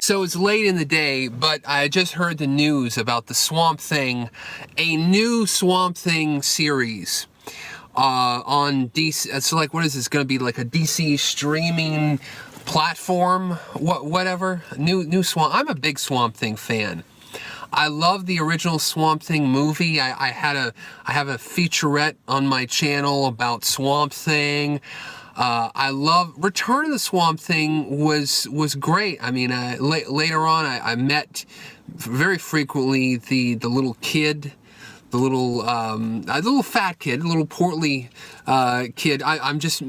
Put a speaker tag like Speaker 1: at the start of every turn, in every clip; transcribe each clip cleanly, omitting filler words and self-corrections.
Speaker 1: So it's late in the day, but I just heard the news about the Swamp Thing, a new Swamp Thing series on DC. It's like, what is this going to be, like a DC streaming platform? Whatever. New Swamp. I'm a big Swamp Thing fan. I love the original Swamp Thing movie. I have a featurette on my channel about Swamp Thing. I love Return of the Swamp Thing was great. I mean, later on, I met very frequently the little kid, the little fat kid, the little portly kid. I'm just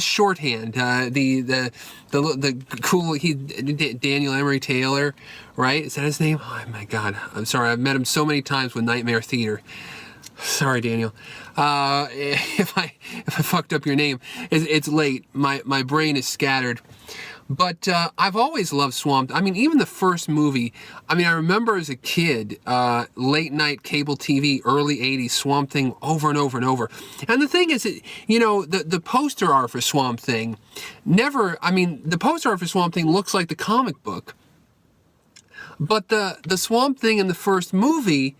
Speaker 1: shorthand. The cool Daniel Emery Taylor, right? Is that his name? Oh my God, I'm sorry. I've met him so many times with Nightmare Theater. Sorry, Daniel. If I fucked up your name, it's late. My brain is scattered. But I've always loved Swamp. I mean, even the first movie. I mean, I remember as a kid, late night cable TV, early '80s Swamp Thing over and over and over. And the thing is, you know, the poster art for Swamp Thing never. I mean, the poster art for Swamp Thing looks like the comic book. But the Swamp Thing in the first movie,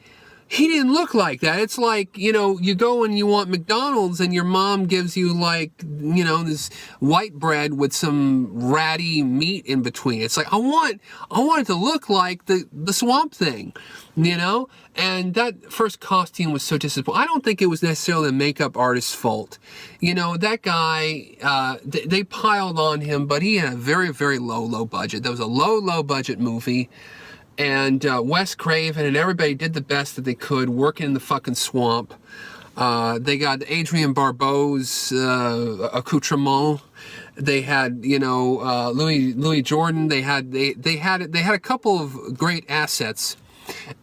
Speaker 1: he didn't look like that. It's like, you know, you go and you want McDonald's and your mom gives you, like, you know, this white bread with some ratty meat in between. It's like, I want it to look like the Swamp Thing, you know? And that first costume was so disappointing. I don't think it was necessarily the makeup artist's fault. You know, that guy, they piled on him, but he had a very, very low budget. That was a low budget movie. And Wes Craven and everybody did the best that they could working in the fucking swamp. They got Adrienne Barbeau's accoutrement. They had, you know, Louis Jordan. They had a couple of great assets,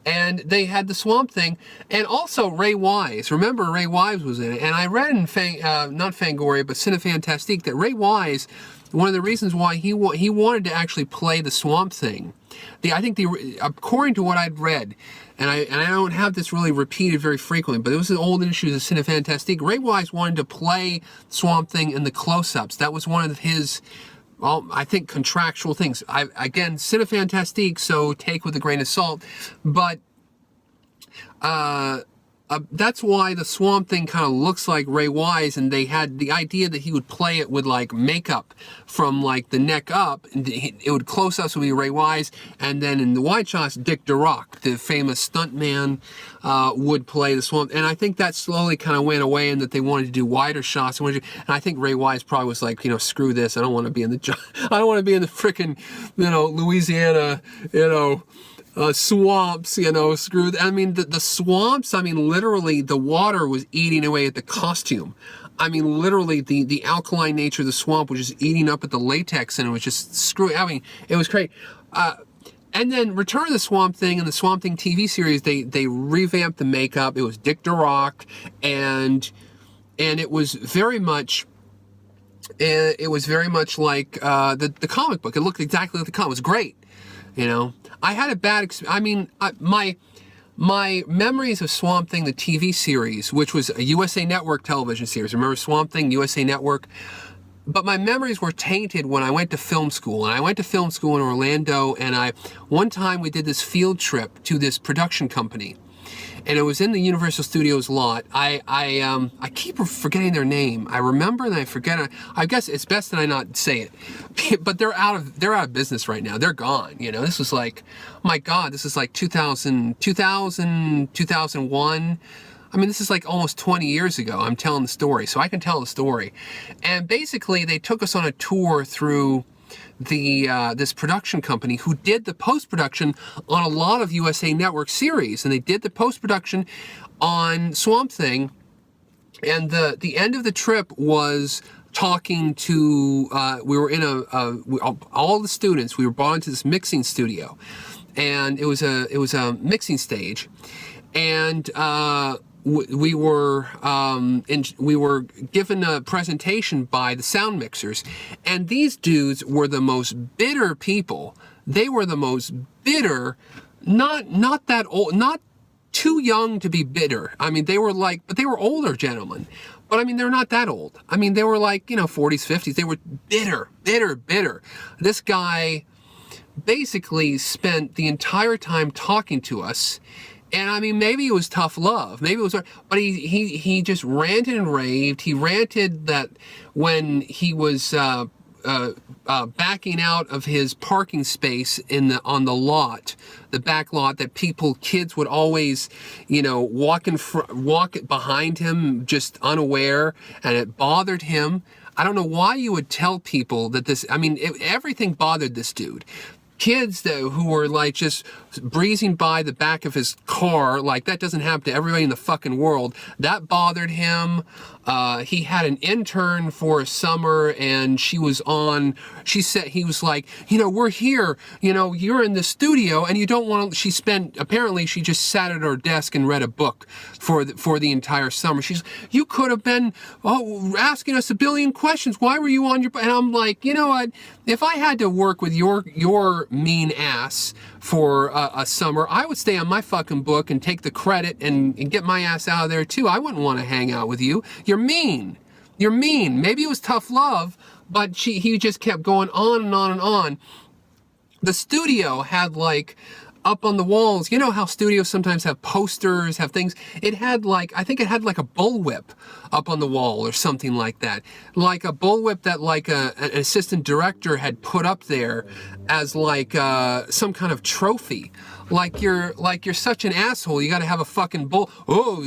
Speaker 1: and they had the Swamp Thing, and also Ray Wise. Remember, Ray Wise was in it, and I read in not Fangoria but Cinefantastique that Ray Wise, one of the reasons why he wanted to actually play the Swamp Thing. According to what I'd read, and I don't have this really repeated very frequently, but it was an old issues of Cinefantastique. Ray Wise wanted to play Swamp Thing in the close-ups. That was one of his, well, I think, contractual things. Again, Cinefantastique, so take with a grain of salt, but that's why the Swamp Thing kind of looks like Ray Wise, and they had the idea that he would play it with, like, makeup from, like, the neck up. It would close-ups would be Ray Wise, and then in the wide shots, Dick DeRock, the famous stuntman, would play the Swamp. And I think that slowly kind of went away, and that they wanted to do wider shots. And I think Ray Wise probably was like, you know, screw this. I don't want to be in the frickin', you know, Louisiana, you know, swamps, you know, screwed. I mean, the swamps, I mean, literally the water was eating away at the costume. I mean, literally the alkaline nature of the swamp was just eating up at the latex, and it was just screwing. I mean, it was crazy. And then Return of the Swamp Thing and the Swamp Thing TV series, they revamped the makeup. It was Dick DeRock, and it was very much like the comic book. It looked exactly like the comic. It was great. You know, I had a bad experience. I mean, my memories of Swamp Thing, the TV series, which was a USA Network television series. Remember Swamp Thing, USA Network? But my memories were tainted when I went to film school. And I went to film school in Orlando, and one time we did this field trip to this production company. And it was in the Universal Studios lot. I keep forgetting their name. I remember and I forget. I guess it's best that I not say it. But they're out of business right now. They're gone. You know, this was like, my God, this is like 2000, 2001. I mean, this is like almost 20 years ago. I'm telling the story, so I can tell the story. And basically, they took us on a tour through this production company who did the post-production on a lot of USA Network series, and they did the post-production on Swamp Thing. And the end of the trip was talking to we were in all the students. We were brought into this mixing studio, and it was a mixing stage, and we were given a presentation by the sound mixers, and these dudes were the most bitter people. They were the most bitter, not that old, not too young to be bitter. I mean, they were older gentlemen. But I mean, they're not that old. I mean, they were like, 40s, 50s. They were bitter. This guy basically spent the entire time talking to us. And I mean, maybe it was tough love, maybe it was, but he just ranted and raved. He ranted that when he was backing out of his parking space on the lot, the back lot, that kids would always, walk behind him just unaware, and it bothered him. I don't know why you would tell people that this. I mean, everything bothered this dude. Kids who were like just breezing by the back of his car, like that doesn't happen to everybody in the fucking world. That bothered him. He had an intern for a summer, and she said, he was like, we're here, you're in the studio and you don't want to, apparently she just sat at her desk and read a book for the entire summer. You could have been asking us a billion questions. Why were you on your, and I'm like, you know what? If I had to work with your mean ass for a summer, I would stay on my fucking book and take the credit and get my ass out of there too. I wouldn't want to hang out with you. You're mean. You're mean. Maybe it was tough love, but he just kept going on and on and on. The studio had like, up on the walls, you know how studios sometimes have posters, have things. It had I think it had like a bullwhip up on the wall or something like that. Like a bullwhip that an assistant director had put up there as some kind of trophy. Like you're such an asshole, you gotta have a fucking bull. Oh,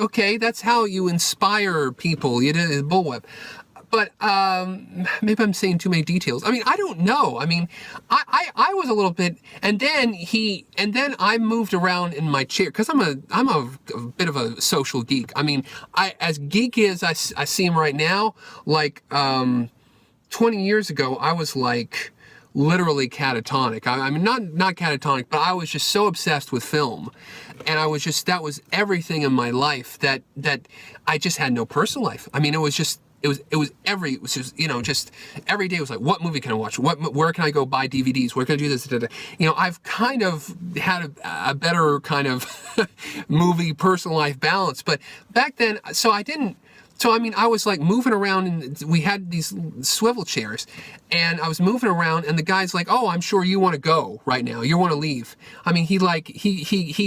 Speaker 1: okay, that's how you inspire people. You did a bullwhip. But maybe I'm saying too many details. I mean, I don't know. I mean, I was a little bit, and then I moved around in my chair because I'm a bit of a social geek. I mean, as geeky as I see him right now, 20 years ago, I was like literally catatonic. I mean, not catatonic, but I was just so obsessed with film, and that was everything in my life that I just had no personal life. I mean, it was just every day was like, what movie can I watch? Where can I go buy DVDs? Where can I do this? I've kind of had a better kind of movie personal life balance, but back then, I was like moving around, and we had these swivel chairs, and I was moving around, and the guy's like, oh, I'm sure you want to go right now. You want to leave. I mean, he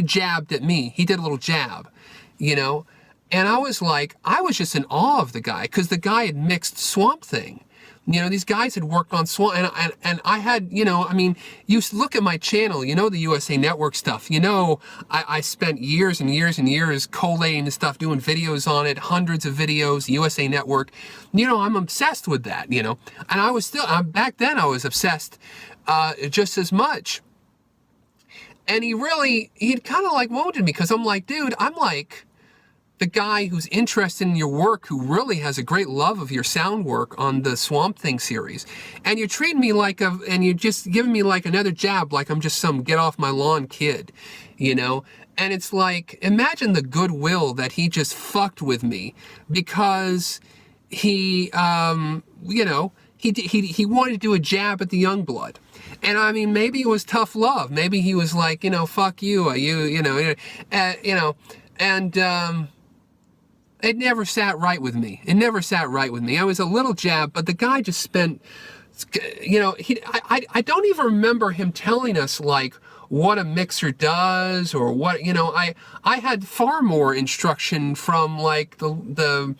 Speaker 1: jabbed at me. He did a little jab, And I was just in awe of the guy, because the guy had mixed Swamp Thing. These guys had worked on Swamp, and I had, you look at my channel, the USA Network stuff, I spent years and years and years collating this stuff, doing videos on it, hundreds of videos, USA Network. I'm obsessed with that, and I was back then I was obsessed just as much. And he'd kind of wounded me, because I'm like, dude, I'm like the guy who's interested in your work, who really has a great love of your sound work on the Swamp Thing series, and you're treating me and you're just giving me another jab, like I'm just some get off my lawn kid, And it's like, imagine the goodwill that he just fucked with me, because he wanted to do a jab at the Youngblood. And I mean, maybe it was tough love. Maybe he was like, fuck you, and it never sat right with me. I was a little jab, but the guy just spent, I don't even remember him telling us what a mixer does, or what, I had far more instruction from the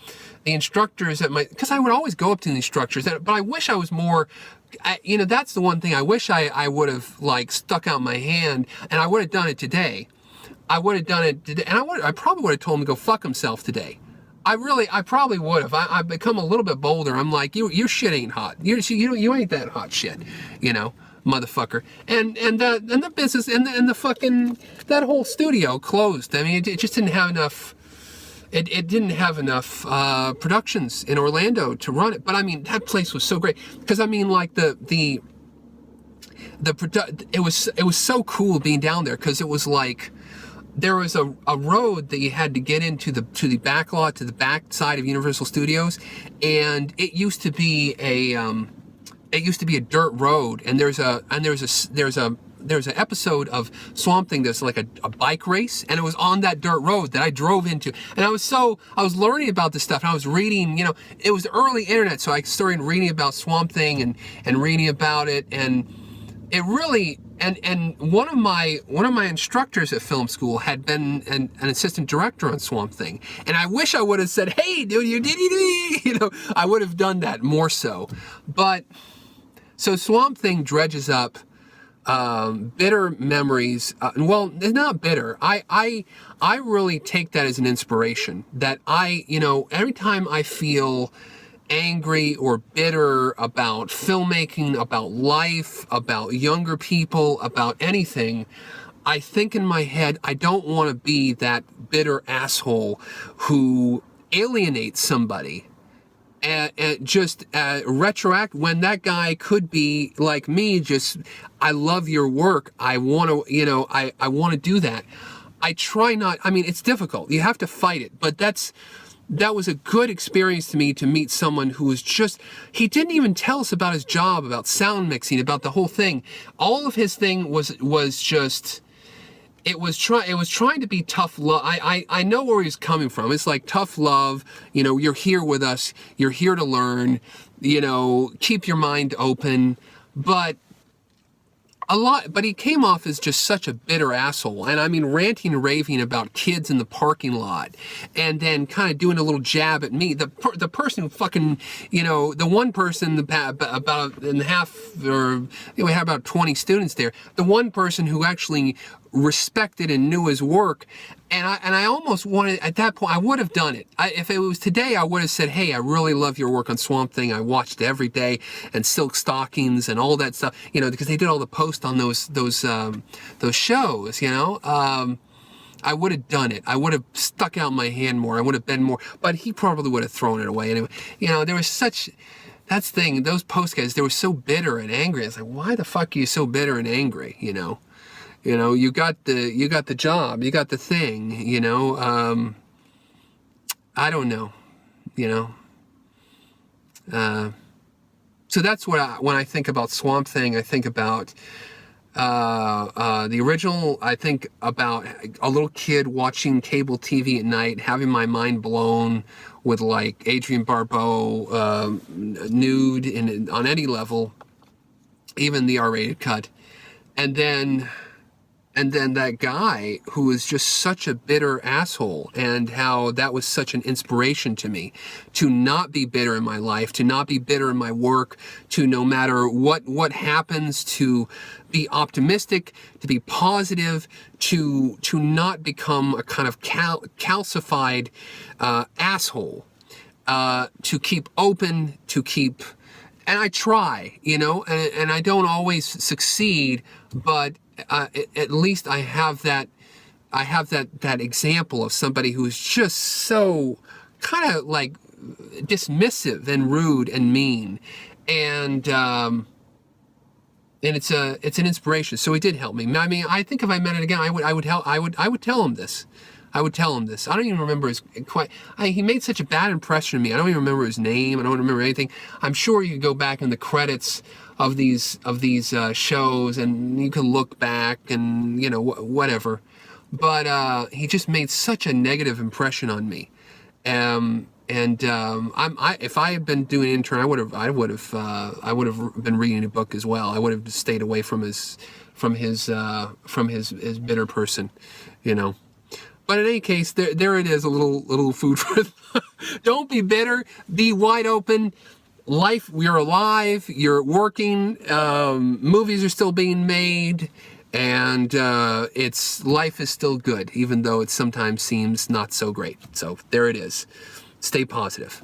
Speaker 1: instructors because I would always go up to the instructors, but I wish I was more, that's the one thing I wish I would have stuck out my hand, and I would have done it today. I would have done it today, and I probably would have told him to go fuck himself today. I probably would have. I've become a little bit bolder. I'm like, your shit ain't hot. You ain't that hot shit, motherfucker. And the business and the fucking, that whole studio closed. I mean, it just didn't have enough. It didn't have enough productions in Orlando to run it. But I mean, that place was so great, because I mean, it was so cool being down there, because it was like, there was a road that you had to get into the back lot, to the back side of Universal Studios, and it used to be a dirt road, and there's a there's an episode of Swamp Thing that's like a bike race, and it was on that dirt road that I drove into. And I was learning about this stuff, and I was reading, it was the early internet, so I started reading about Swamp Thing and reading about it, and it really, and one of my instructors at film school had been an assistant director on Swamp Thing, and I wish I would have said, "Hey, dude, you did it," I would have done that more so. But so Swamp Thing dredges up bitter memories. Well, it's not bitter. I really take that as an inspiration. That every time I feel angry or bitter about filmmaking, about life, about younger people, about anything, I think in my head, I don't want to be that bitter asshole who alienates somebody and just retroact when that guy could be like me. Just, I love your work. I want to, I want to do that. I try not. I mean, it's difficult. You have to fight it, but that was a good experience to me, to meet someone who was just, he didn't even tell us about his job, about sound mixing, about the whole thing. All of his thing was just, it was trying to be tough love. I know where he's coming from. It's like tough love, you're here with us, you're here to learn, keep your mind open, but he came off as just such a bitter asshole. And I mean, ranting and raving about kids in the parking lot, and then kind of doing a little jab at me. The person who fucking, the one person, about in half, or we had about 20 students there. The one person who actually respected and knew his work, and I almost wanted, at that point, I would have done it. If it was today, I would have said, "Hey, I really love your work on Swamp Thing. I watched it every day, and Silk Stockings and all that stuff." Because they did all the posts on those shows. I would have done it. I would have stuck out my hand more. I would have been more. But he probably would have thrown it away anyway. There was such. That's the thing. Those post guys, they were so bitter and angry. I was like, why the fuck are you so bitter and angry? You got the job, you got the thing, I don't know, so that's what when I think about Swamp Thing, I think about, the original. I think about a little kid watching cable TV at night, having my mind blown with like Adrienne Barbeau, nude on any level, even the R-rated cut. And then that guy who was just such a bitter asshole, and how that was such an inspiration to me, to not be bitter in my life, to not be bitter in my work, to no matter what happens, to be optimistic, to be positive, to not become a kind of calcified asshole, to keep open, to keep, and I try, and I don't always succeed, but at least I have that example of somebody who's just so kind of like dismissive and rude and mean, and it's an inspiration. So he did help me. I mean, I think if I met it again, I would tell him this. I would tell him this. I don't even remember he made such a bad impression on me. I don't even remember his name. I don't remember anything. I'm sure you could go back in the credits of these shows, and you can look back and whatever. But he just made such a negative impression on me. If I had been doing an intern, I would have been reading a book as well. I would have stayed away from his bitter person, But in any case, there it is, a little food for thought. Don't be bitter. Be wide open. Life, you're alive. You're working. Movies are still being made, and life is still good, even though it sometimes seems not so great. So there it is. Stay positive.